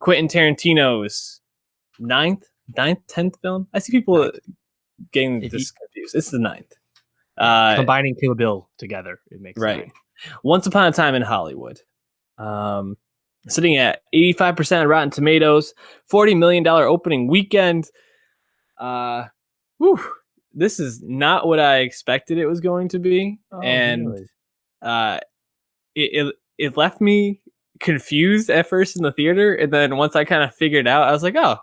Quentin Tarantino's tenth film. I see people getting this confused. It's the ninth. Combining Kill Bill together, it makes right. Once Upon a Time in Hollywood. Sitting at 85% Rotten Tomatoes, $40 million opening weekend. This is not what I expected it was going to be. Really? It left me confused at first in the theater, and then once I kind of figured it out, I was like, oh,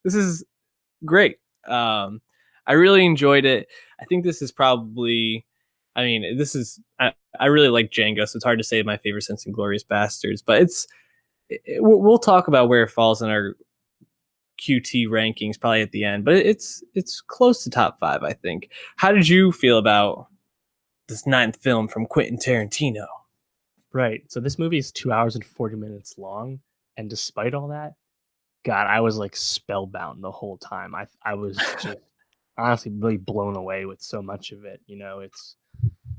this is great. I really enjoyed it. I think this is probably, I really like Django, so it's hard to say my favorite since Inglourious Bastards, but we'll talk about where it falls in our QT rankings probably at the end, but it's close to top 5, I think. How did you feel about this 9th film from Quentin Tarantino? Right. So this movie is 2 hours and 40 minutes long, and despite all that, God, I was like spellbound the whole time. I was just honestly really blown away with so much of it.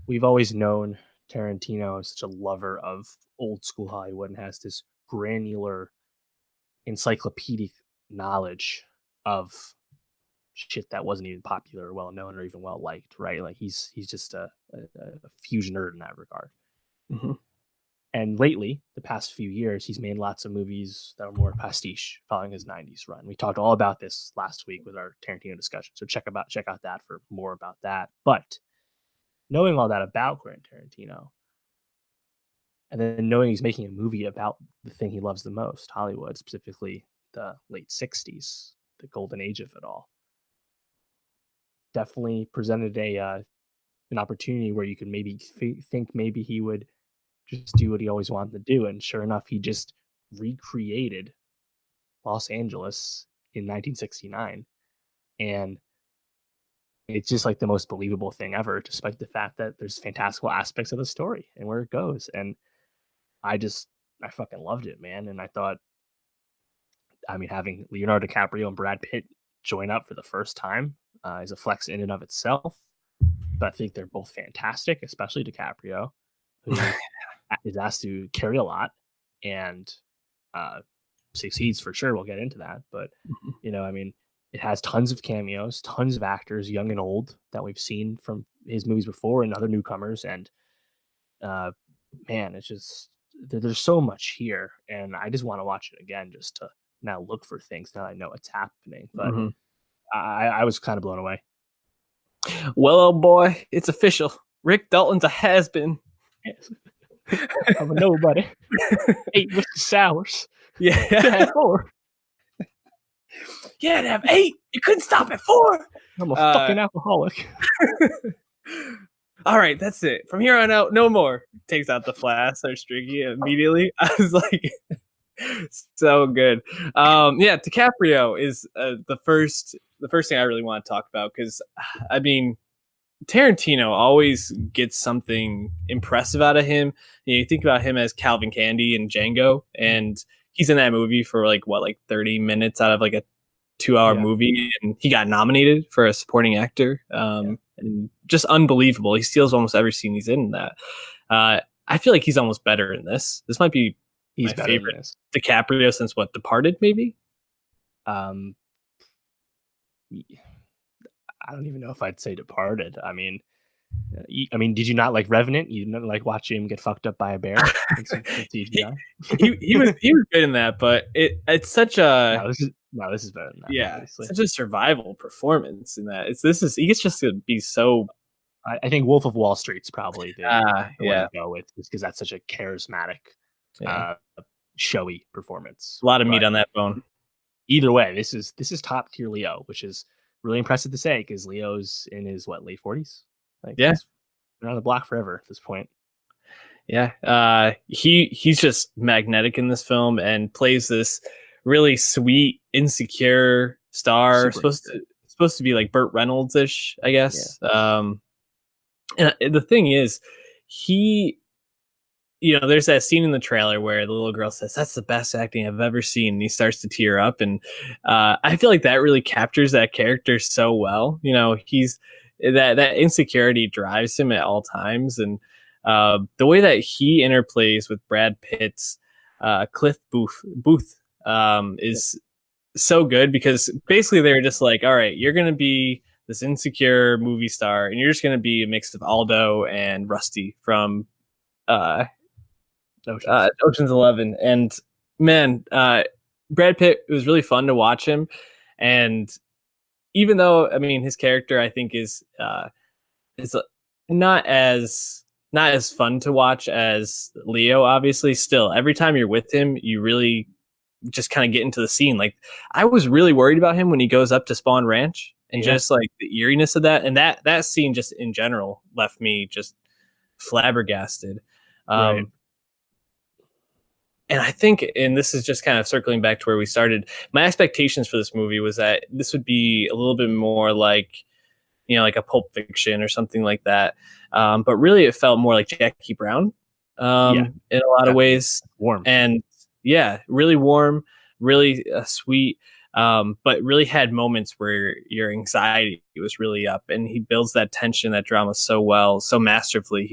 We've always known Tarantino is such a lover of old school Hollywood and has this granular encyclopedic knowledge of shit that wasn't even popular or well known or even well liked, right? Like he's just a huge nerd in that regard. Mm-hmm. And lately, the past few years, he's made lots of movies that are more pastiche following his 90s run. We talked all about this last week with our Tarantino discussion, so check out that for more about that. But knowing all that about Quentin Tarantino, and then knowing he's making a movie about the thing he loves the most, Hollywood, specifically the late 60s, the golden age of it all, definitely presented an opportunity where you could maybe think maybe he would just do what he always wanted to do. And sure enough, he just recreated Los Angeles in 1969. And it's just like the most believable thing ever, despite the fact that there's fantastical aspects of the story and where it goes. And I fucking loved it, man. And I thought, having Leonardo DiCaprio and Brad Pitt join up for the first time is a flex in and of itself. But I think they're both fantastic, especially DiCaprio, who is asked to carry a lot and succeeds for sure. We'll get into that. But, it has tons of cameos, tons of actors, young and old, that we've seen from his movies before and other newcomers. And, man, it's just, there's so much here. And I just want to watch it again just to now look for things now I know what's happening. But I was kind of blown away. Well, oh boy, it's official. Rick Dalton's a has-been. I'm a nobody. 8 whiskey sours. Yeah. 4. You had to have 8. You couldn't stop at 4. I'm a fucking alcoholic. All right, that's it. From here on out, no more. Takes out the flask, starts drinking immediately. I was like, so good. DiCaprio is the first thing I really want to talk about, because Tarantino always gets something impressive out of him. You think about him as Calvin Candy in Django, and he's in that movie for 30 minutes out of like a 2-hour movie, and he got nominated for a supporting actor. And just unbelievable. He steals almost every scene he's in that. I feel like he's almost better in this. This might be my favorite DiCaprio since Departed, maybe? I don't even know if I'd say Departed. Did you not like Revenant? You didn't like watch him get fucked up by a bear? he was good in that, but it's such a this is better than that. Yeah, obviously. Such a survival performance in that. He gets just to be so. I think Wolf of Wall Street's probably the one to go with, just because that's such a charismatic, showy performance. A lot of meat on that bone. Either way, this is top tier Leo, which is really impressive to say, because Leo's in his late 40s. He's been on the block forever at this point. Yeah, he's just magnetic in this film and plays this really sweet, insecure star. Supposed to be like Burt Reynolds-ish, I guess. Yeah. And the thing is, there's that scene in the trailer where the little girl says, "That's the best acting I've ever seen," and he starts to tear up, and I feel like that really captures that character so well. He's that insecurity drives him at all times, and the way that he interplays with Brad Pitt's Cliff Booth is so good because basically they were just like, all right, you're gonna be this insecure movie star, and you're just gonna be a mix of Aldo and Rusty from uh, Ocean's 11. And man, Brad Pitt, it was really fun to watch him, and even though I mean his character I think is not as not as fun to watch as Leo. Obviously, still every time you're with him, you really just kind of get into the scene. Like I was really worried about him when he goes up to Spawn Ranch and Yeah, just like the eeriness of that, and that scene just in general left me just flabbergasted. right. Um, and I think, and this is just kind of circling back to where we started. My expectations for this movie was that this would be a little bit more like like a Pulp Fiction or something like that. But really, it felt more like Jackie Brown Yeah, in a lot of definitely ways. warm. And yeah, really warm, really sweet, but really had moments where your anxiety was really up. And he builds that tension, that drama so well, so masterfully.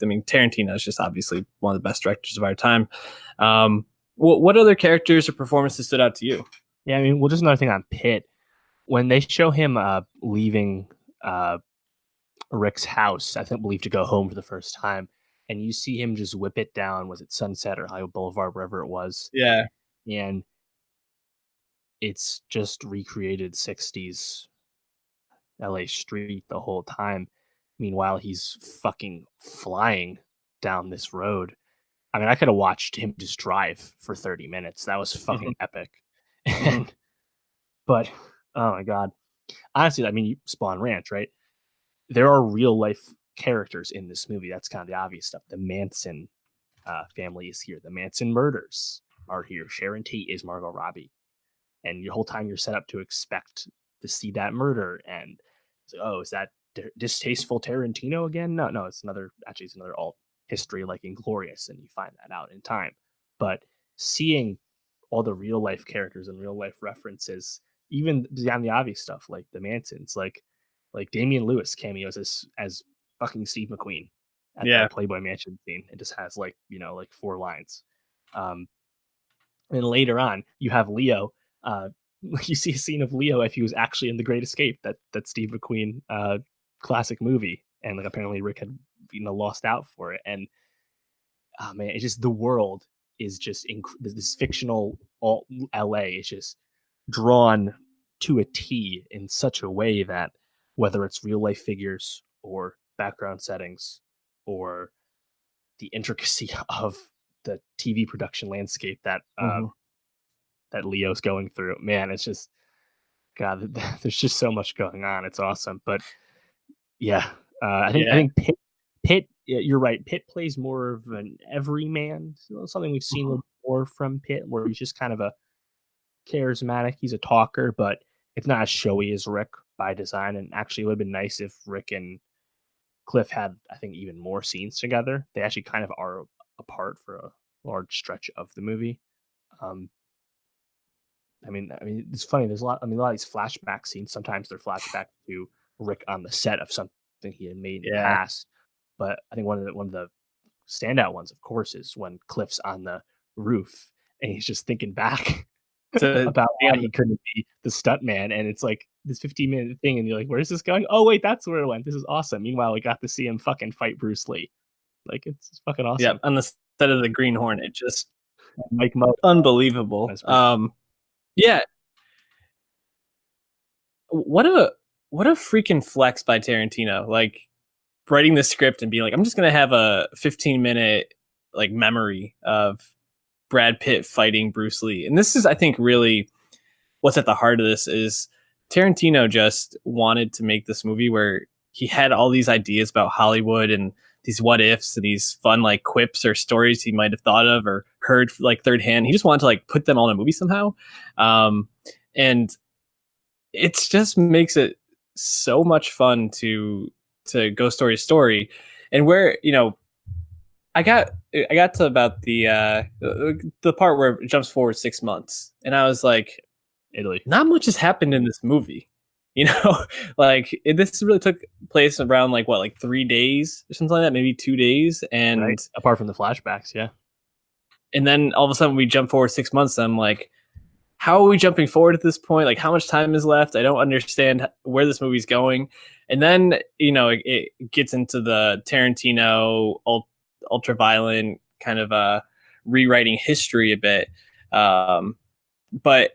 I mean, Tarantino is just obviously one of the best directors of our time. What other characters or performances stood out to you? Yeah, I mean, well, just another thing on Pitt when they show him leaving uh, Rick's house, I think believe to go home for the first time, and you see him just whip it down. Was it Sunset or Hollywood Boulevard, wherever it was, Yeah. and it's just recreated '60s LA street the whole time. Meanwhile, he's fucking flying down this road. I mean, I could have watched him just drive for 30 minutes. That was Hmm. fucking epic. Hmm. And but oh my god. Honestly, I mean, you Spawn Ranch, right? There are real life characters in this movie. That's kind of the obvious stuff. The Manson family is here. The Manson murders are here. Sharon Tate is Margot Robbie, and your whole time you're set up to expect to see that murder. And it's like, oh, is that distasteful Tarantino again? No, no, it's another alt history like Inglorious, and you find that out in time. But seeing all the real life characters and real life references, even beyond the obvious stuff like the Mansons, like Damian Lewis cameos as fucking Steve McQueen at the Yeah. Playboy Mansion scene. It just has like like 4 lines. And later on, you have Leo. Uh, you see a scene of Leo if he was actually in The Great Escape, that Steve McQueen classic movie, and like apparently Rick had lost out for it. And oh man, it's just the world is just this fictional alt LA is just drawn to a T in such a way that whether it's real life figures or background settings or the intricacy of the TV production landscape Hmm. that Leo's going through, man, it's just God. There's just so much going on. It's awesome, but yeah, I Yeah. think Pitt. Yeah, you're right. Pitt plays more of an everyman. So something we've seen a Mhm. little more from Pitt, where he's just kind of a charismatic. He's a talker, but it's not as showy as Rick by design. And actually, it would have been nice if Rick and Cliff had, I think, even more scenes together. They actually kind of are apart for a large stretch of the movie. Um, I mean, it's funny. There's a lot. I mean, a lot of these flashback scenes. Sometimes they're flashback to Rick on the set of something he had made in the Yeah. past. But I think one of the standout ones, of course, is when Cliff's on the roof and he's just thinking back To about be why on he couldn't be the stuntman, and it's like this 15-minute thing, and you're like, "Where's this going? Oh wait, that's where it went. This is awesome." Meanwhile, we got to see him fucking fight Bruce Lee. Like it's fucking yeah, awesome. on the set of the Green Hornet, just Mike Mo, unbelievable. that's pretty cool. Yeah, what a freaking flex by Tarantino. Like writing the script and being like, I'm just gonna have a 15-minute like memory of Brad Pitt fighting Bruce Lee. And this is, I think, really what's at the heart of this is Tarantino just wanted to make this movie where he had all these ideas about Hollywood and these what ifs and these fun like quips or stories he might have thought of or heard like third hand. He just wanted to like put them all in a movie somehow. And it just makes it so much fun to go story to story. And where, I got to about the part where it jumps forward 6 months, and I was like, Italy, not much has happened in this movie. You know, this really took place around like what, like 3 days or something like that, maybe 2 days, right? and Apart from the flashbacks, yeah, and then all of a sudden we jump forward 6 months. And I'm like, how are we jumping forward at this point? Like, how much time is left? I don't understand where this movie's going. And then, it gets into the Tarantino ultra violent kind of rewriting history a bit. But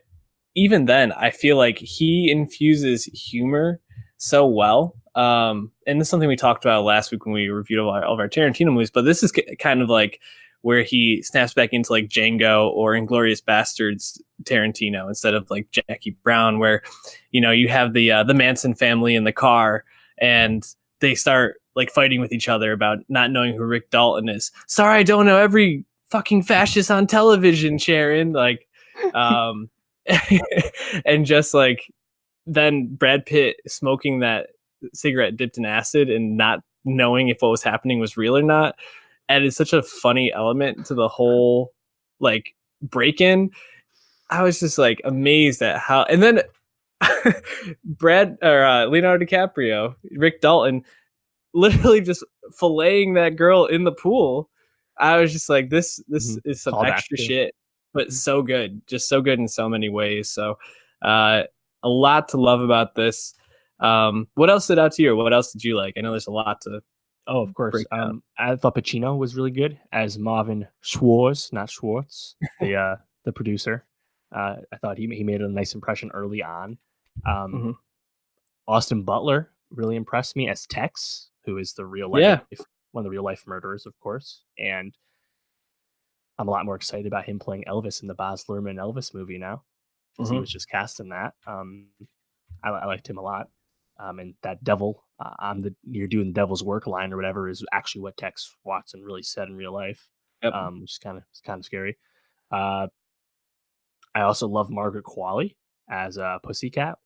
even then, I feel like he infuses humor so well. And this is something we talked about last week when we reviewed all of our Tarantino movies. But this is kind of like where he snaps back into like Django or Inglorious Bastards Tarantino instead of like Jackie Brown, where you have the Manson family in the car and they start like fighting with each other about not knowing who Rick Dalton is. Sorry, I don't know every fucking fascist on television, Sharon. Like, um, and just like then Brad Pitt smoking that cigarette dipped in acid and not knowing if what was happening was real or not added such a funny element to the whole like break in. I was just like amazed at how, and then Brad or Leonardo DiCaprio, Rick Dalton, literally just filleting that girl in the pool. I was just like, this is some Call back extra too. shit, but Mhm. so good, just so good in so many ways. So, uh, a lot to love about this. What else stood out to you? Or what else did you like? I know there's a lot to Oh, of course. break down. I thought Pacino was really good as Marvin Schwartz, not Schwartz, the producer. I thought he made a nice impression early on. Um, Hmm. Austin Butler really impressed me as Tex, who is the real life Yeah. one of the real life murderers, of course. And I'm a lot more excited about him playing Elvis in the Baz Luhrmann Elvis movie now, because he Hmm. was just cast in that. I liked him a lot. And that devil, you're doing the devil's work line or whatever is actually what Tex Watson really said in real life, Yep. which is kind of scary. Uh, I also love Margaret Qualley as Pussycat,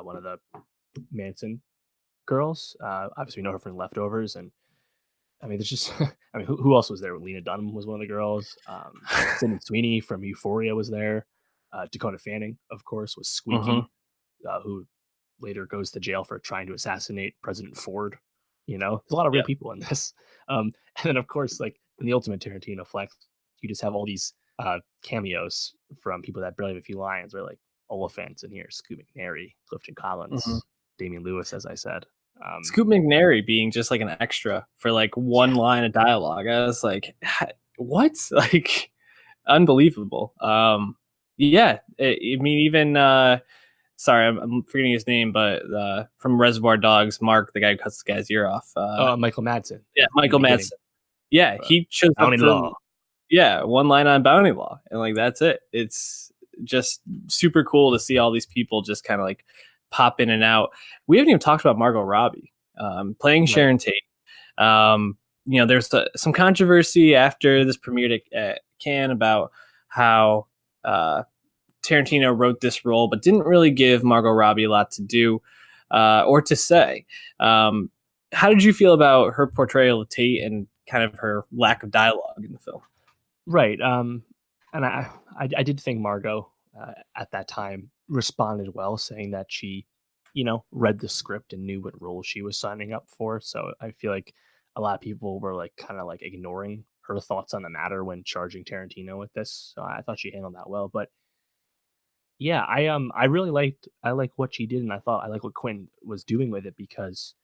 one of the Manson girls. Obviously, we know her from Leftovers, and I mean, there's just, I mean, who else was there? Lena Dunham was one of the girls. Sydney Sweeney from Euphoria was there. Dakota Fanning, of course, was Hmm. Squeaky, who later goes to jail for trying to assassinate President Ford. There's a lot of real Yep. people in this. And then, of course, like in the ultimate Tarantino flex, you just have all these cameos from people that barely have a few lines, or like Oliphant's in here, Scoot McNairy, Clifton Hmm. Collins, Damian Lewis, as I said. Scoop McNairy being just like an extra for like one Yeah, line of dialogue. I was like, what? Like, unbelievable. Yeah. I mean, even sorry, I'm forgetting his name, but from Reservoir Dogs, Mark, the guy who cuts the guy's ear off. Michael Madsen Yeah, in the Michael beginning. Madsen. Yeah, Uh, he shows up Bounty for Law. one line on Bounty Law, and like that's it. It's just super cool to see all these people just kind of like pop in and out. We haven't even talked about Margot Robbie playing Right. Sharon Tate. There's some controversy after this premiered at Cannes about how uh, Tarantino wrote this role, but didn't really give Margot Robbie a lot to do or to say. Um, how did you feel about her portrayal of Tate and kind of her lack of dialogue in the film? Right. And I did think Margot at that time responded well, saying that she, read the script and knew what role she was signing up for. So I feel like a lot of people were like kind of like ignoring her thoughts on the matter when charging Tarantino with this. So I thought she handled that well. But yeah, I really I like what she did, and I like what Quentin was doing with it, because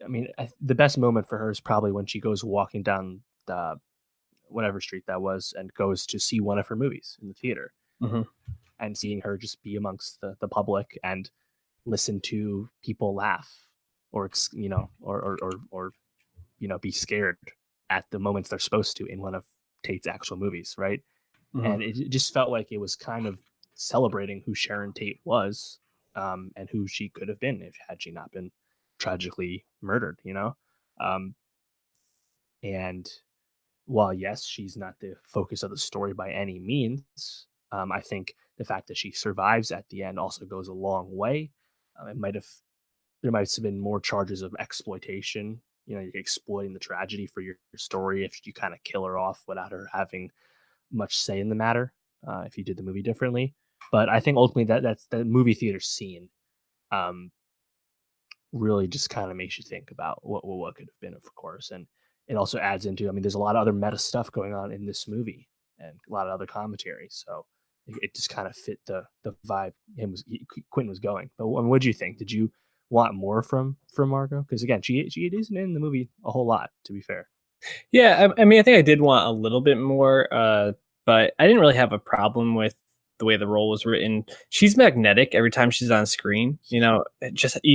I mean the best moment for her is probably when she goes walking down the whatever street that was and goes to see one of her movies in the theater, Hmm. and seeing her just be amongst the public and listen to people laugh, or be scared at the moments they're supposed to in one of Tate's actual movies, right? Hmm. And it just felt like it was kind of celebrating who Sharon Tate was, and who she could have been if had she not been tragically murdered. Um, and while yes, she's not the focus of the story by any means, I think the fact that she survives at the end also goes a long way. It might have There might have been more charges of exploitation. You're exploiting the tragedy for your story if you kind of kill her off without her having much say in the matter. If you did the movie differently, but I think ultimately that's the movie theater scene. Um, Really just kind of makes you think about what could have been, of course, and it also adds into. I mean, there's a lot of other meta stuff going on in this movie, and a lot of other commentary. So it just kind of fit the vibe Quentin was going. But what did you think? Did you want more from Margot? Because again, she isn't in the movie a whole lot, to be fair. Yeah, I mean, I think I did want a little bit more, but I didn't really have a problem with the way the role was written. She's magnetic every time she's on screen. You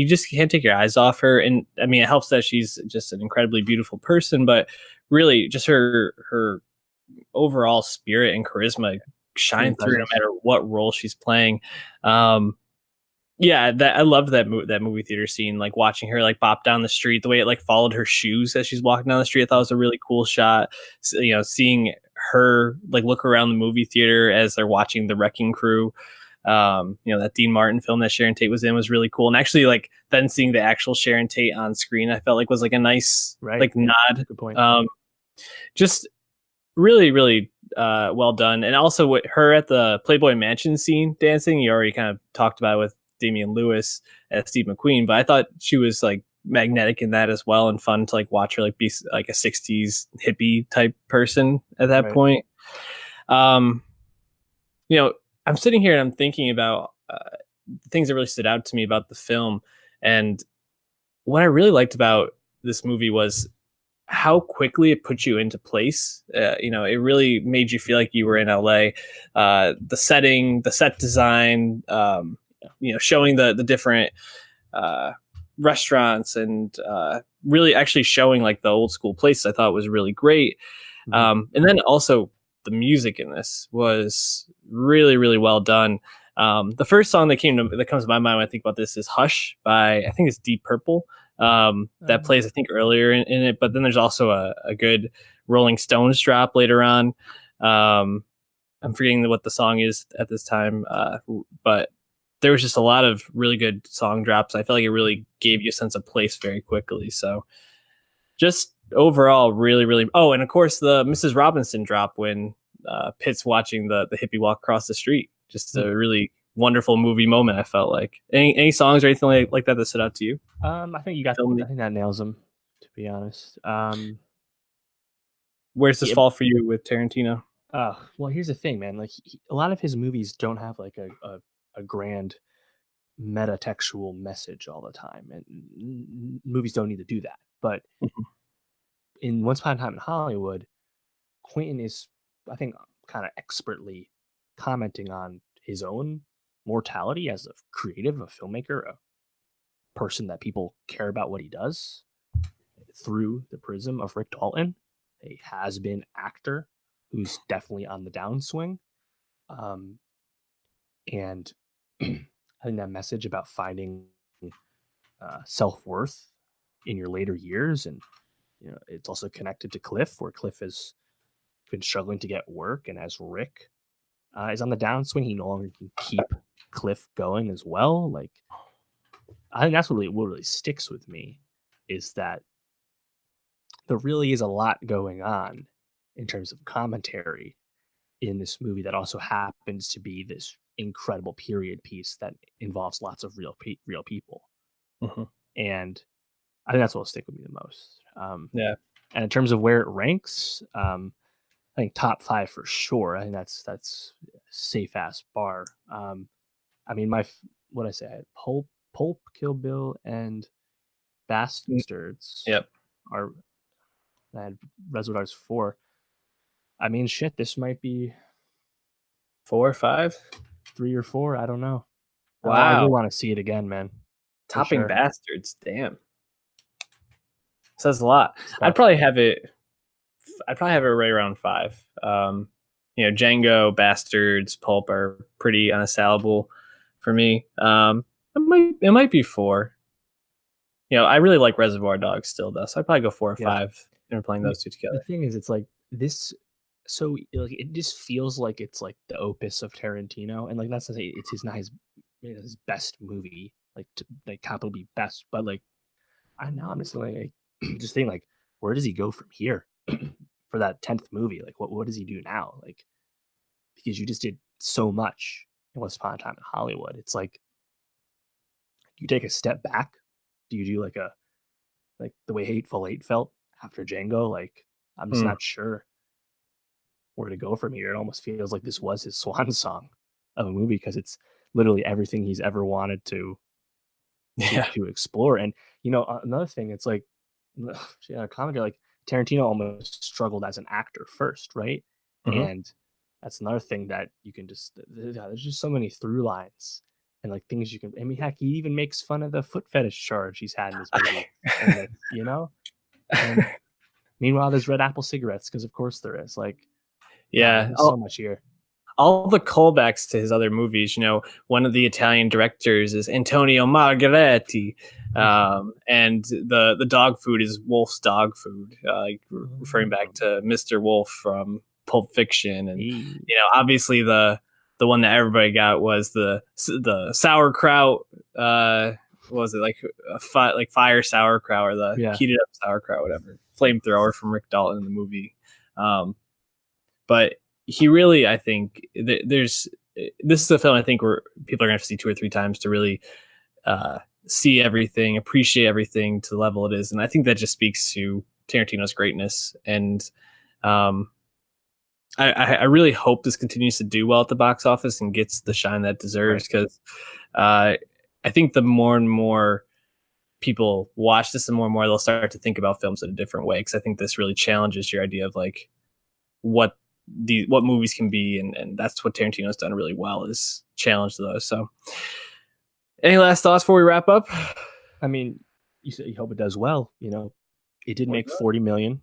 just can't take your eyes off her. And I mean, it helps that she's just an incredibly beautiful person, but really, just her overall spirit and charisma Screen shine through no presence, matter what role she's playing. Um, yeah, that I loved that movie theater scene, like watching her like bop down the street, the way it like followed her shoes as she's walking down the street. I thought was a really cool shot. So, seeing her like look around the movie theater as they're watching The Wrecking Crew. That Dean Martin film that Sharon Tate was in was really cool. And actually, like then seeing the actual Sharon Tate on screen, I felt like was like a nice right? like nod. Good point. Just really, really well done. And also with her at the Playboy Mansion scene dancing, you already kind of talked about it with Damian Lewis as Steve McQueen, but I thought she was like magnetic in that as well and fun to like watch her like be like a 60s hippie type person at that Right. point. Um, you know, I'm sitting here and I'm thinking about things that really stood out to me about the film. And what I really liked about this movie was how quickly it put you into place. It really made you feel like you were in LA. The setting, the set design, showing the different uh, restaurants and really actually showing like the old school places I thought was really great. Mhm. And then also the music in this was really, really well done. The first song that comes to my mind when I think about this is "Hush" by I think it's Deep Purple. That plays I think earlier in it, but then there's also a good Rolling Stones drop later on. I'm forgetting what the song is at this time, but there was just a lot of really good song drops. I felt like it really gave you a sense of place very quickly. So just overall, really, really. Oh, and of course the Mrs. Robinson drop when Pitt's watching the hippie walk across the street. Just Hmm. a really wonderful movie moment. I felt like any songs or anything like that that stood out to you. I think you got. Film. I think that nails him. To be honest. Where's this Yeah. fall for you with Tarantino? Well, here's the thing, man. Like a lot of his movies don't have like a grand metatextual message all the time, and movies don't need to do that. But Mhm. in Once Upon a Time in Hollywood, Quentin is, I think, kind of expertly commenting on his own mortality as a creative, a filmmaker, a person that people care about what he does through the prism of Rick Dalton, a has been actor who's definitely on the downswing. Um, and I think that message about finding self worth in your later years, and it's also connected to Cliff, where Cliff has been struggling to get work, and as Rick is on the downswing, he no longer can keep Cliff going as well. Like I think that's what really sticks with me is that there really is a lot going on in terms of commentary in this movie that also happens to be this incredible period piece that involves lots of real people. Mhm. And I think that's what will stick with me the most. Yeah. And in terms of where it ranks, I think top five for sure. I think that's safe ass bar. I mean, what I say, I had Pulp, Kill Bill, and Mm, Bastards yep. are. I had Reservoir Dogs 4. I mean, shit, this might be 4 or 5. 3 or 4. I don't know. I really Wow. want to see it again, man, for Topping sure. Bastards. Damn. Says a lot. It's I'd tough. probably have it. I'd probably have it right around 5. Django, Bastards, Pulp are pretty unassailable for me. It might be 4. I really like Reservoir Dogs still though, so I'd probably go four or Yeah. five. And we're playing The those two the together. thing is, it's like this. So like, it just feels like it's like the opus of Tarantino, and like that's to say it's his not his best movie, like capital B best, but like I know I'm just like just thinking like where does he go from here for that 10th movie? Like what does he do now? Like because you just did so much in Once Upon a Time in Hollywood. It's like do you take a step back? Do you do like the way Hateful Eight felt after Django? Like I'm just Hmm. not sure. where to go from here. It almost feels like this was his swan song of a movie because it's literally everything he's ever wanted to Yeah. to explore. And another thing, it's like commentary, like Tarantino almost struggled as an actor first, right? Mhm. And that's another thing that you can just yeah, there's just so many through lines and like things you can. I mean, heck, he even makes fun of the foot fetish charge he's had in this movie, and and meanwhile, there's red apple cigarettes because of course there is. Like, God, Yeah. there's so much here. All the callbacks to his other movies. One of the Italian directors is Antonio Margheriti, and the dog food is Wolf's dog food, like referring back to Mr. Wolf from Pulp Fiction, and Hey, obviously the one that everybody got was the sauerkraut. What was it like like fire sauerkraut or the yeah, heated up sauerkraut, whatever flamethrower from Rick Dalton in the movie. Um, but he really, I think, there's this is a film I think where people are gonna have to see two or three times to really uh, see everything, appreciate everything to the level it is, and I think that just speaks to Tarantino's greatness. And um, I really hope this continues to do well at the box office and gets the shine that it deserves, right, because uh, I think the more and more people watch this, the more and more they'll start to think about films in a different way. Because I think this really challenges your idea of like what what movies can be, and that's what Tarantino's done really well, is challenge those. So, any last thoughts before we wrap up? I mean, you said you hope it does well. It did make 40 million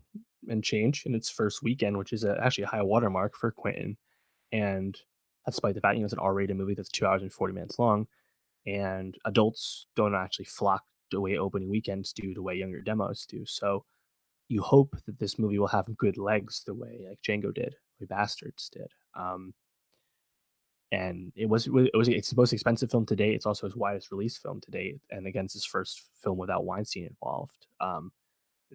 and change in its first weekend, which is actually a high watermark for Quentin. And that's despite the fact it's an R-rated movie that's 2 hours and 40 minutes long, and adults don't actually flock the way opening weekends do, the way younger demos do. So you hope that this movie will have good legs, the way like Django did, the way Bastards did. And it's the most expensive film to date. It's also his widest release film to date, and again, it's his first film without Weinstein involved.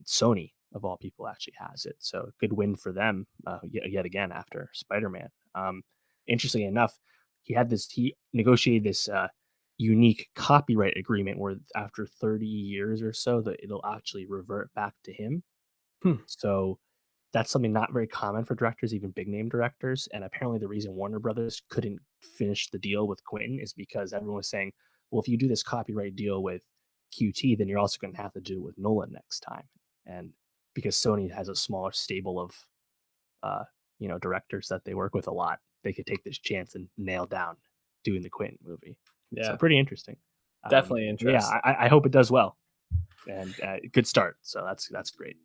Sony of all people actually has it, so good win for them yet again after Spider-Man. Interestingly enough, he negotiated this unique copyright agreement where after 30 years or so that it'll actually revert back to him. Hmm. So that's something not very common for directors, even big name directors. And apparently, the reason Warner Brothers couldn't finish the deal with Quentin is because everyone was saying, well, if you do this copyright deal with QT, then you're also going to have to do it with Nolan next time. And because Sony has a smaller stable of, uh, directors that they work with a lot, they could take this chance and nail down doing the Quentin movie. So Yeah, pretty interesting. definitely Yeah, interesting. I hope it does well and good start. So that's great.